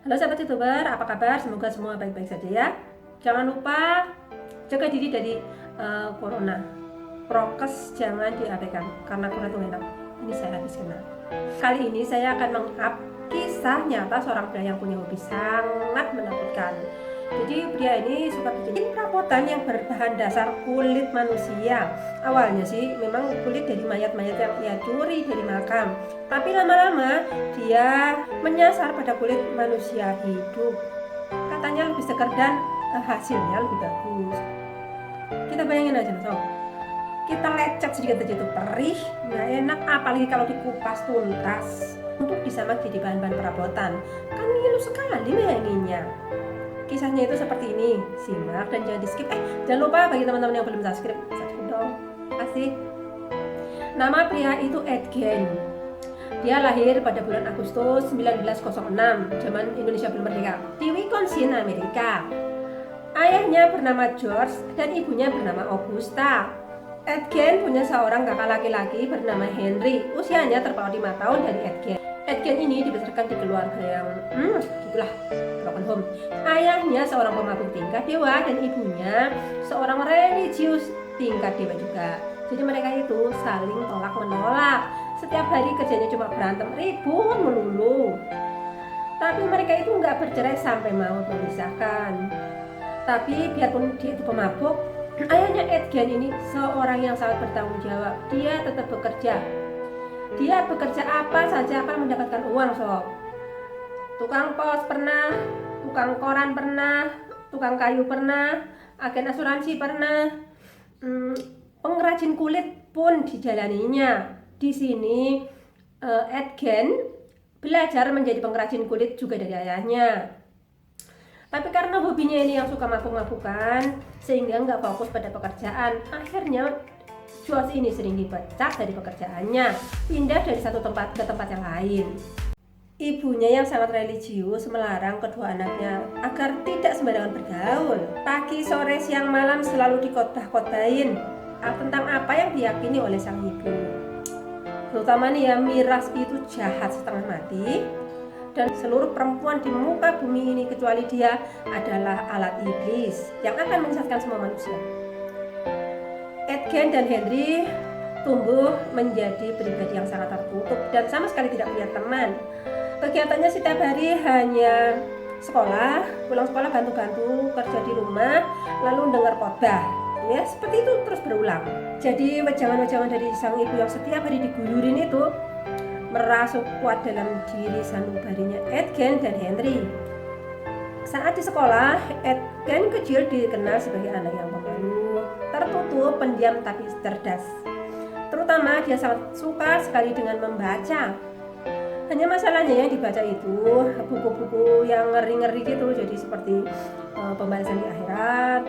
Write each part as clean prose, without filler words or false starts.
Halo sahabat youtuber, apa kabar? Semoga semua baik-baik saja ya. Jangan lupa jaga diri dari corona. Prokes jangan diabaikan karena corona itu enak. Ini saya habis kena. Kali ini saya akan meng-up kisah nyata seorang pria yang punya hobi sangat menakutkan. Jadi pria ini suka bikin perabotan yang berbahan dasar kulit manusia. Awalnya sih memang kulit dari mayat-mayat yang ia curi dari makam. Tapi lama-lama dia menyasar pada kulit manusia hidup. Katanya lebih segar dan hasilnya lebih bagus. Kita bayangin aja sob. Kita lecet sedikit aja itu perih, nggak enak, apalagi kalau dikupas tuntas untuk disamak jadi bahan-bahan perabotan. Kan ngilu sekali bayanginnya. Kisahnya itu seperti ini, simak dan jangan di skip. Jangan lupa bagi teman-teman yang belum subscribe dong. Kasih. Nama pria itu Edgen. Dia lahir pada bulan Agustus 1906, zaman Indonesia belum merdeka, di Wisconsin, Amerika. Ayahnya bernama George dan ibunya bernama Augusta. Edgen punya seorang kakak laki-laki bernama Henry. Usianya terpaut 5 tahun dari Edgen. Edgen ini dibesarkan di keluarga yang gitulah, broken home. Ayahnya seorang pemabuk tingkat dewa dan ibunya seorang religius tingkat dewa juga. Jadi mereka itu saling tolak menolak. Setiap hari kerjanya cuma berantem, ribut melulu. Tapi mereka itu nggak bercerai sampai maut memisahkan. Tapi biarpun dia itu pemabuk, ayahnya Edgen ini seorang yang sangat bertanggung jawab. Dia tetap bekerja. Dia bekerja apa saja akan mendapatkan uang sob. Tukang pos pernah, tukang koran pernah, tukang kayu pernah, agen asuransi pernah, pengrajin kulit pun dijalaninya. Di sini Edgen belajar menjadi pengrajin kulit juga dari ayahnya. Tapi karena hobinya ini yang suka mabuk-mabukan, sehingga nggak fokus pada pekerjaan. Akhirnya George ini sering dipecat dari pekerjaannya, pindah dari satu tempat ke tempat yang lain. Ibunya yang sangat religius melarang kedua anaknya agar tidak sembarangan bergaul. Pagi, sore, siang, malam selalu dikotbah-kotbahin tentang apa yang diyakini oleh sang ibu. Terutama nih ya, miras itu jahat setengah mati. Dan seluruh perempuan di muka bumi ini kecuali dia adalah alat iblis yang akan menyesatkan semua manusia. Edgen dan Henry tumbuh menjadi pribadi yang sangat tertutup dan sama sekali tidak punya teman. Kegiatannya setiap hari hanya sekolah, pulang sekolah bantu-bantu kerja di rumah, lalu dengar khotbah. Ya, seperti itu terus berulang. Jadi wejangan-wejangan dari sang ibu yang setiap hari digururin itu merasuk kuat dalam diri sanubarinya Edgen dan Henry. Saat di sekolah, Edgen kecil dikenal sebagai anak yang pemalu, tertutup, pendiam tapi cerdas. Terutama dia sangat suka sekali dengan membaca. Hanya masalahnya yang dibaca itu buku-buku yang ngeri-ngeri gitu, jadi seperti pembalasan di akhirat,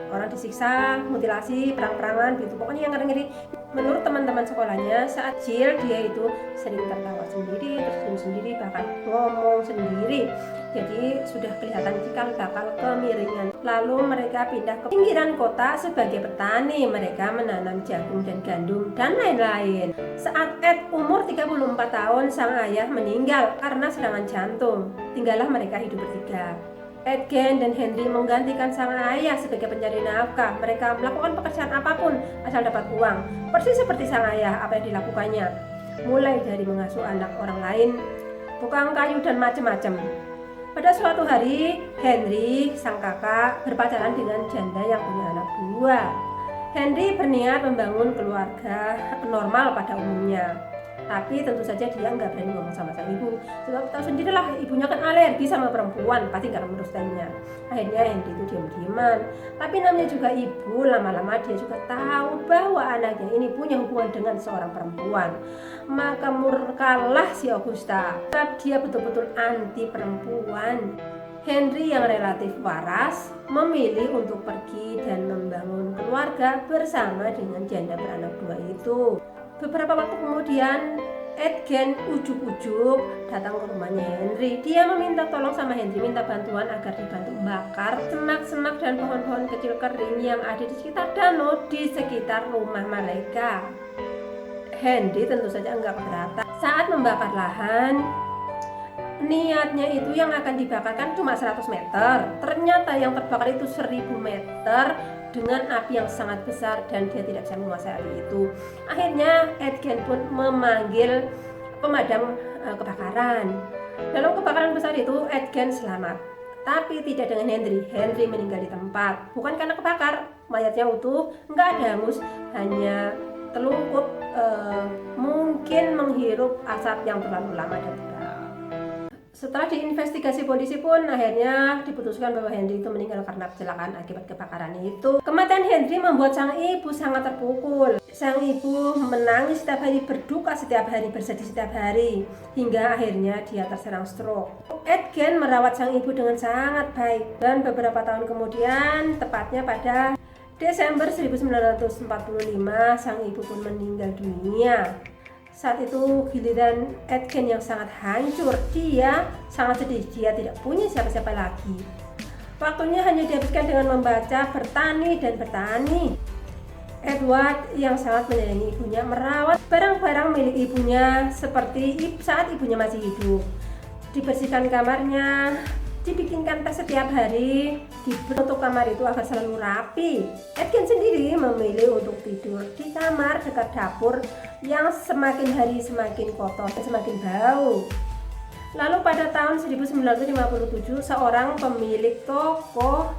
orang disiksa, mutilasi, perang-perangan gitu. Pokoknya yang ngeri-ngeri. Menurut teman-teman sekolahnya, saat kecil dia itu sering tertawa sendiri, tersenyum sendiri, bahkan ngomong sendiri. Jadi sudah kelihatan cikal bakal kemiringan. Lalu mereka pindah ke pinggiran kota sebagai petani. Mereka menanam jagung dan gandum dan lain-lain. Saat Ed umur 34 tahun, sang ayah meninggal karena serangan jantung. Tinggallah mereka hidup bertiga. Edgen dan Henry menggantikan sang ayah sebagai pencari nafkah. Mereka melakukan pekerjaan apapun asal dapat uang. Persis seperti sang ayah, apa yang dilakukannya. Mulai dari mengasuh anak orang lain, tukang kayu dan macam-macam. Pada suatu hari, Henry, sang kakak, berpacaran dengan janda yang punya anak dua. Henry berniat membangun keluarga normal pada umumnya. Tapi tentu saja dia nggak berani ngomong sama sang ibu. Sebab tahu sendirilah, ibunya kan alergi sama perempuan, pasti nggak merustainya. Akhirnya Henry itu diam-diaman. Tapi namanya juga ibu, lama-lama dia juga tahu bahwa anaknya ini punya hubungan dengan seorang perempuan. Maka murkalah si Augusta. Sebab dia betul-betul anti perempuan. Henry yang relatif waras memilih untuk pergi dan membangun keluarga bersama dengan janda beranak dua itu. Beberapa waktu kemudian, Edgen ujuk-ujuk datang ke rumahnya Henry. Dia meminta tolong sama Henry, minta bantuan agar dibantu bakar semak-semak dan pohon-pohon kecil kering yang ada di sekitar danau di sekitar rumah mereka. Henry tentu saja enggak keberatan. Saat membakar lahan, Niatnya itu yang akan dibakarkan cuma 100 meter. Ternyata yang terbakar itu 1000 meter dengan api yang sangat besar dan dia tidak bisa menguasai api itu. Akhirnya Edgen pun memanggil pemadam kebakaran. Dalam kebakaran besar itu Edgen selamat, tapi tidak dengan Henry. Henry meninggal di tempat, bukan karena kebakar, mayatnya utuh, nggak ada hangus, hanya telungkup, mungkin menghirup asap yang terlalu lama dan tebal. Setelah diinvestigasi polisi pun akhirnya diputuskan bahwa Henry itu meninggal karena kecelakaan akibat kebakaran itu. Kematian Henry membuat sang ibu sangat terpukul. Sang ibu menangis setiap hari, berduka setiap hari, bersedih setiap hari, hingga akhirnya dia terserang stroke. Edgen merawat sang ibu dengan sangat baik, dan beberapa tahun kemudian, tepatnya pada Desember 1945, sang ibu pun meninggal dunia. Saat itu giliran Edgen yang sangat hancur. Dia sangat sedih, dia tidak punya siapa-siapa lagi. Waktunya hanya dihabiskan dengan membaca, bertani, dan bertani. Edward yang sangat menyayangi ibunya merawat barang-barang milik ibunya seperti saat ibunya masih hidup. Dibersihkan kamarnya, dibikinkan teh setiap hari, dibentuk kamar itu agar selalu rapi. Edgen sendiri memilih untuk tidur di kamar dekat dapur yang semakin hari semakin kotor dan semakin bau. Lalu pada tahun 1957, seorang pemilik toko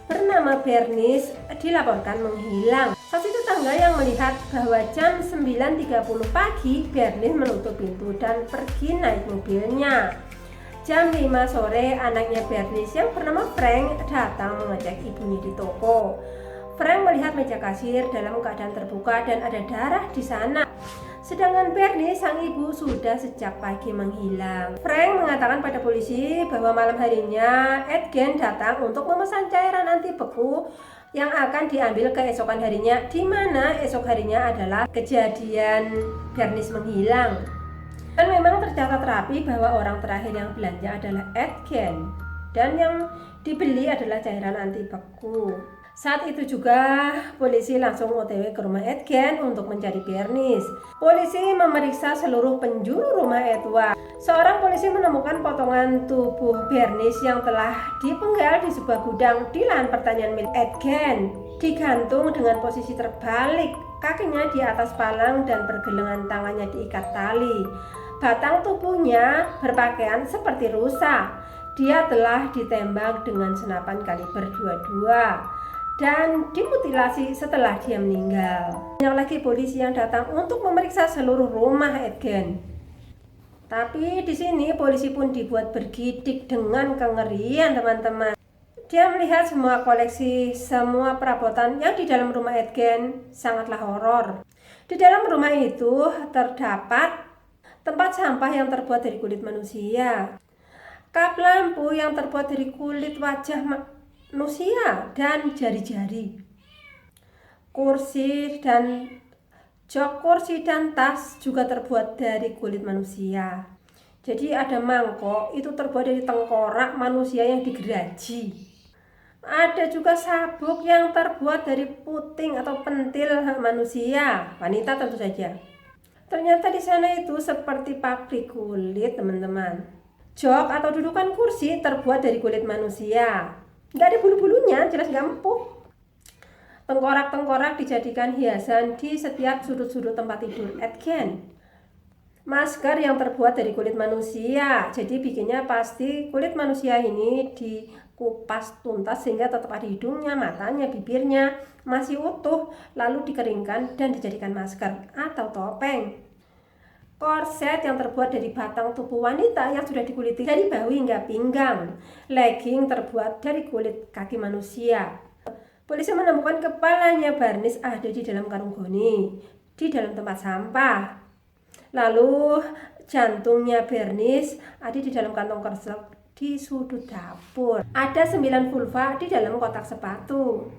bernama Bernice dilaporkan menghilang. Saksi tetangga yang melihat bahwa jam 9.30 pagi Bernice menutup pintu dan pergi naik mobilnya. Jam 5 sore anaknya Bernice yang bernama Frank datang mengecek ibunya di toko. Frank melihat meja kasir dalam keadaan terbuka dan ada darah di sana. Sedangkan Bernice, sang ibu, sudah sejak pagi menghilang. Frank mengatakan pada polisi bahwa malam harinya Edgen datang untuk memesan cairan anti beku yang akan diambil keesokan harinya, di mana esok harinya adalah kejadian Bernice menghilang. Dan memang tercatat rapi bahwa orang terakhir yang belanja adalah Edgen, dan yang dibeli adalah cairan anti beku. Saat itu juga polisi langsung OTW ke rumah Edgen untuk mencari Bernice. Polisi memeriksa seluruh penjuru rumah Edward. Seorang polisi menemukan potongan tubuh Bernice yang telah dipenggal di sebuah gudang di lahan pertanian milik Edgen, digantung dengan posisi terbalik, kakinya di atas palang dan pergelangan tangannya diikat tali. Batang tubuhnya berpakaian seperti rusa. Dia telah ditembak dengan senapan kaliber 22 dan dimutilasi setelah dia meninggal. Banyak lagi polisi yang datang untuk memeriksa seluruh rumah Edgen. Tapi di sini polisi pun dibuat bergidik dengan kengerian, teman-teman. Dia melihat semua koleksi, semua perabotan yang di dalam rumah Edgen sangatlah horor. Di dalam rumah itu terdapat tempat sampah yang terbuat dari kulit manusia, kap lampu yang terbuat dari kulit wajah manusia dan jari-jari, kursi dan jok kursi dan tas juga terbuat dari kulit manusia. Jadi ada mangkok itu terbuat dari tengkorak manusia yang digeraji. Ada juga sabuk yang terbuat dari puting atau pentil manusia, wanita tentu saja. Ternyata di sana itu seperti pabrik kulit, teman-teman. Jok atau dudukan kursi terbuat dari kulit manusia. Nggak ada bulu-bulunya, jelas nggak empuk. Tengkorak-tengkorak dijadikan hiasan di setiap sudut-sudut tempat tidur Edgen. Masker yang terbuat dari kulit manusia. Jadi bikinnya pasti kulit manusia ini dikupas tuntas sehingga tetap ada hidungnya, matanya, bibirnya masih utuh, lalu dikeringkan dan dijadikan masker atau topeng. Korset yang terbuat dari batang tubuh wanita yang sudah dikuliti dari bahu hingga pinggang. Legging terbuat dari kulit kaki manusia. Polisi menemukan kepalanya Bernice ada di dalam karung goni di dalam tempat sampah. Lalu jantungnya Bernice ada di dalam kantong kresek di sudut dapur. Ada 9 vulva di dalam kotak sepatu.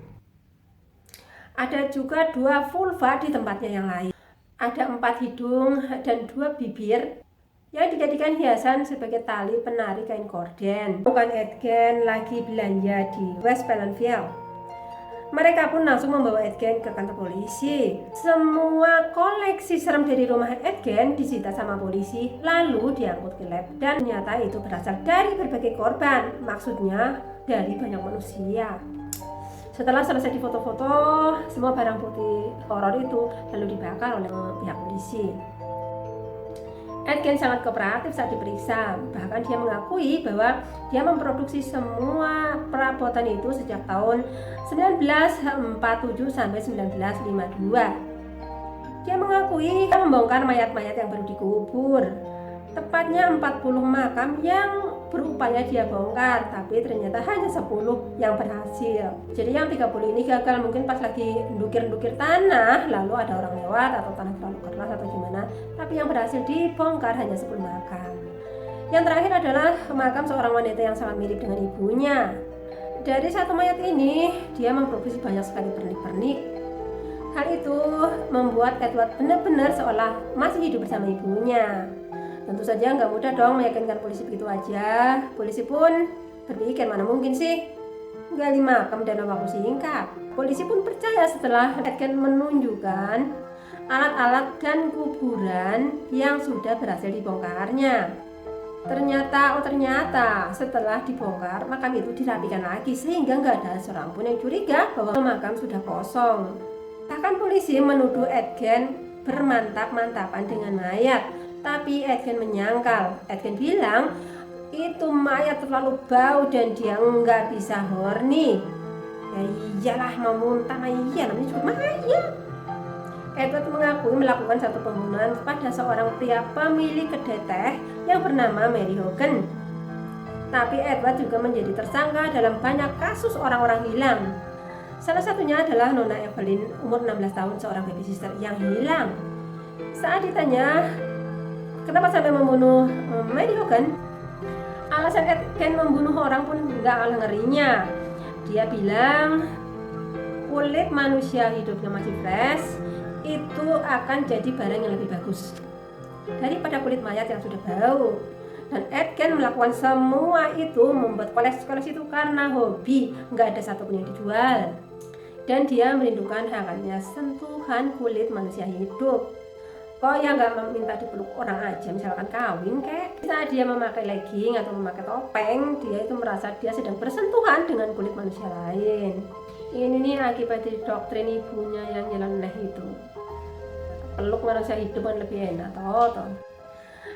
Ada juga 2 vulva di tempatnya yang lain. Ada 4 hidung dan 2 bibir yang dijadikan hiasan sebagai tali penari kain korden. Bukan Edgen lagi belanja di West Palmville. Mereka pun langsung membawa Edgen ke kantor polisi. Semua koleksi serem dari rumah Edgen disita sama polisi, lalu diangkut ke lab. Dan ternyata itu berasal dari berbagai korban, maksudnya dari banyak manusia. Setelah selesai difoto-foto, semua barang bukti horor itu lalu dibakar oleh pihak polisi. Edgen sangat kooperatif saat diperiksa, bahkan dia mengakui bahwa dia memproduksi semua perabotan itu sejak tahun 1947 sampai 1952. Dia mengakui dia membongkar mayat-mayat yang baru dikubur, tepatnya 40 makam yang berupaya dia bongkar, tapi ternyata hanya 10 yang berhasil. Jadi yang 30 ini gagal, mungkin pas lagi ndukir-ndukir tanah, lalu ada orang lewat atau tanah terlalu keras atau gimana. Tapi yang berhasil dibongkar hanya 10 makam. Yang terakhir adalah makam seorang wanita yang sangat mirip dengan ibunya. Dari satu mayat ini, dia memproduksi banyak sekali pernik-pernik. Hal itu membuat Edward benar-benar seolah masih hidup bersama ibunya. Tentu saja nggak mudah dong meyakinkan polisi begitu aja. Polisi pun berpikir, mana mungkin sih gali makam dalam waktu singkat. Polisi pun percaya setelah Edgen menunjukkan alat-alat dan kuburan yang sudah berhasil dibongkarnya. Ternyata setelah dibongkar makam itu dirapikan lagi sehingga nggak ada seorang pun yang curiga bahwa makam sudah kosong. Bahkan polisi menuduh Edgen bermantap-mantapan dengan mayat. Tapi Edgen menyangkal. Edgen bilang itu mayat terlalu bau dan dia nggak bisa horny. Ya iyalah, mau muntah iya, namanya juga mayat. Edward mengakui melakukan satu pembunuhan pada seorang pria pemilik kedai teh yang bernama Mary Hogan. Tapi Edward juga menjadi tersangka dalam banyak kasus orang-orang hilang. Salah satunya adalah Nona Evelyn, umur 16 tahun, seorang babysitter yang hilang. Saat ditanya kenapa sampai membunuh Mary Hogan, alasan Edgen membunuh orang pun nggak kalah ngerinya. Dia bilang kulit manusia hidupnya masih fresh itu akan jadi barang yang lebih bagus daripada kulit mayat yang sudah bau. Dan Edgen melakukan semua itu, membuat koleksi itu karena hobi, nggak ada satupun yang dijual. Dan dia merindukan hangatnya sentuhan kulit manusia hidup. Kok ya nggak meminta dipeluk orang aja, misalkan kawin kek. Saat dia memakai legging atau memakai topeng, dia itu merasa dia sedang bersentuhan dengan kulit manusia lain. Ini nih akibat dari doktrin ibunya yang nyeleneh itu. Peluk manusia hidup kan lebih enak toh.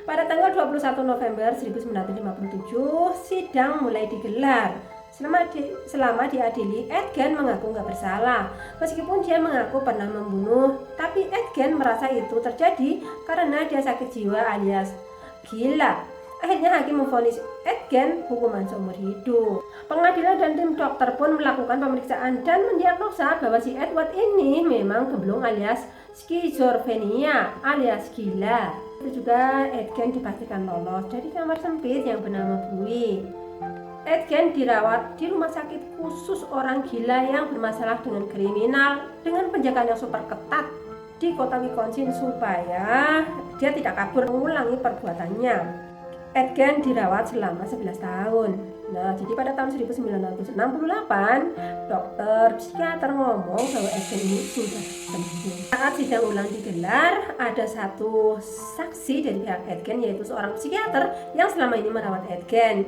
Pada tanggal 21 November 1957, sidang mulai digelar. Selama diadili, Edgen mengaku nggak bersalah. Meskipun dia mengaku pernah membunuh, tapi Edgen merasa itu terjadi karena dia sakit jiwa alias gila. Akhirnya hakim memvonis Edgen hukuman seumur hidup. Pengadilan dan tim dokter pun melakukan pemeriksaan dan mendiagnosa bahwa si Edward ini memang gemblung alias skizofrenia alias gila. Itu juga Edgen dipastikan lolos dari kamar sempit yang bernama Bui. Edgen dirawat di rumah sakit khusus orang gila yang bermasalah dengan kriminal dengan penjagaan yang super ketat di kota Wisconsin supaya dia tidak kabur mengulangi perbuatannya. Edgen dirawat selama 11 tahun. Nah, jadi pada tahun 1968, dokter psikiater ngomong bahwa Edgen ini sudah sembuh. Saat sidang ulang digelar, ada satu saksi dari pihak Edgen, yaitu seorang psikiater yang selama ini merawat Edgen.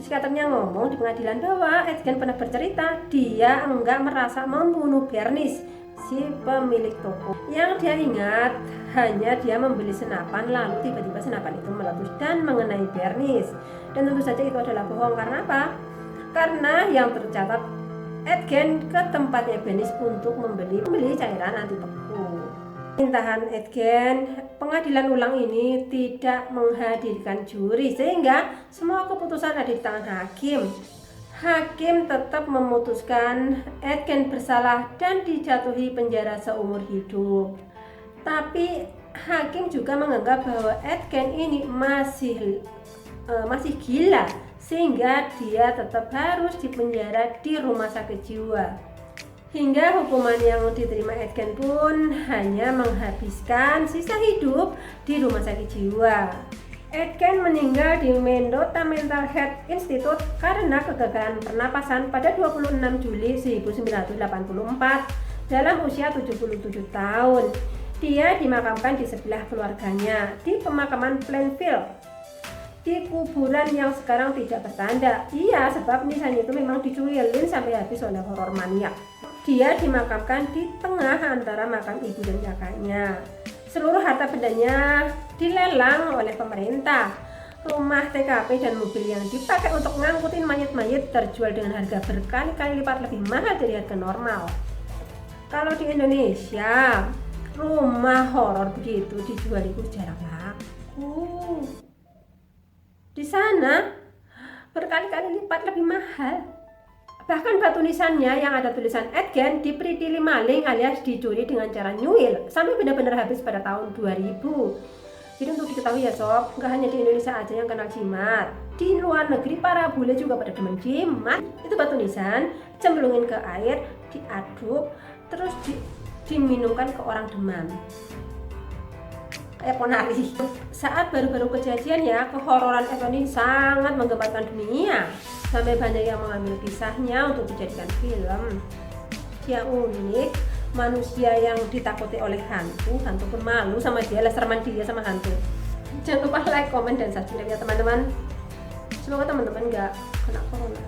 Psikiaternya ngomong di pengadilan bahwa Edgen pernah bercerita dia enggak merasa membunuh Bernice, si pemilik toko. Yang dia ingat hanya dia membeli senapan, lalu tiba-tiba senapan itu meletus dan mengenai Bernice. Dan tentu saja itu adalah bohong. Karena apa? Karena yang tercatat Edgen ke tempatnya Bernice untuk membeli cairan anti beku. Permintaan Edgen, pengadilan ulang ini tidak menghadirkan juri sehingga semua keputusan ada di tangan hakim. Hakim tetap memutuskan Edgen bersalah dan dijatuhi penjara seumur hidup. Tapi hakim juga menganggap bahwa Edgen ini masih gila sehingga dia tetap harus dipenjara di rumah sakit jiwa. Hingga hukuman yang diterima Edgen pun hanya menghabiskan sisa hidup di rumah sakit jiwa. Etken meninggal di Mendota Mental Health Institute karena kegagalan pernapasan pada 26 Juli 1984 dalam usia 77 tahun. Dia dimakamkan di sebelah keluarganya di pemakaman Plainfield, di kuburan yang sekarang tidak bertanda. Iya, sebab nisan itu memang dicuilin sampai habis oleh horor maniak. Dia dimakamkan di tengah antara makam ibu dan kakaknya. Seluruh harta bendanya dilelang oleh pemerintah. Rumah, TKP, dan mobil yang dipakai untuk ngangkutin mayat-mayat terjual dengan harga berkali-kali lipat lebih mahal dari harga normal. Kalau di Indonesia, rumah horor begitu dijual itu jarang laku. Di sana berkali-kali lipat lebih mahal. Bahkan batu nisannya yang ada tulisan Etken dipritili maling alias dicuri dengan cara nyuil sampai benar-benar habis pada tahun 2000. Jadi untuk diketahui ya sob, nggak hanya di Indonesia aja yang kenal jimat. Di luar negeri para bule juga pada demen jimat. Itu batu nisan, cemplungin ke air, diaduk, terus diminumkan ke orang demam. Kayak ponari. Saat baru-baru kejadian ya, kehororan ini sangat menggemparkan dunia. Sampai banyak yang mengambil kisahnya untuk dijadikan film. Yang unik, manusia yang ditakuti oleh hantu pun malu sama dia, serman dia sama hantu. Jangan lupa like, komen, dan subscribe ya teman-teman. Semoga teman-teman gak kena corona.